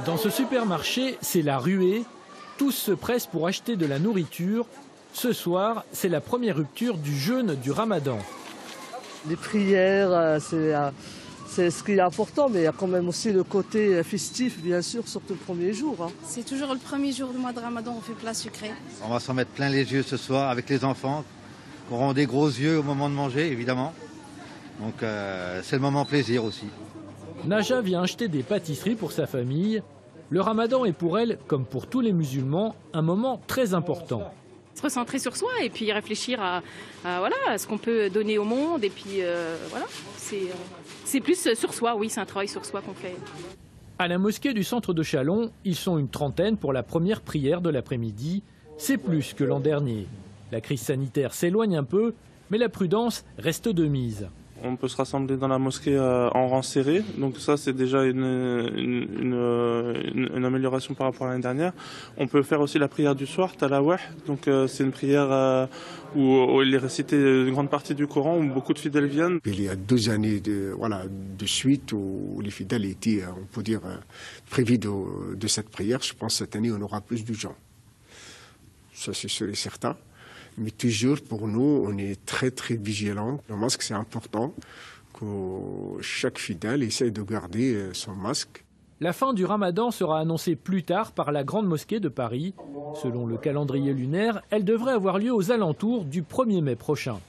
Dans ce supermarché, c'est la ruée. Tous se pressent pour acheter de la nourriture. Ce soir, c'est la première rupture du jeûne du Ramadan. Les prières, c'est ce qui est important, mais il y a quand même aussi le côté festif, bien sûr, surtout le premier jour. C'est toujours le premier jour du mois de Ramadan, on fait plat sucré. On va s'en mettre plein les yeux ce soir avec les enfants, qui auront des gros yeux au moment de manger, évidemment. Donc c'est le moment plaisir aussi. Naja vient acheter des pâtisseries pour sa famille. Le Ramadan est pour elle, comme pour tous les musulmans, un moment très important. Se recentrer sur soi et puis réfléchir à ce qu'on peut donner au monde. Et puis voilà, c'est plus sur soi, oui, c'est un travail sur soi qu'on fait. À la mosquée du centre de Châlons, ils sont une trentaine pour la première prière de l'après-midi. C'est plus que l'an dernier. La crise sanitaire s'éloigne un peu, mais la prudence reste de mise. On peut se rassembler dans la mosquée en rang serré, donc ça c'est déjà une amélioration par rapport à l'année dernière. On peut faire aussi la prière du soir, Talawah, donc c'est une prière où il est récité une grande partie du Coran, où beaucoup de fidèles viennent. Il y a 2 années de suite où les fidèles étaient, on peut dire, privés de cette prière. Je pense que cette année on aura plus de gens. Ça c'est sûr et certain. Mais toujours, pour nous, on est très, très vigilants. Le masque, c'est important que chaque fidèle essaye de garder son masque. La fin du Ramadan sera annoncée plus tard par la Grande Mosquée de Paris. Selon le calendrier lunaire, elle devrait avoir lieu aux alentours du 1er mai prochain.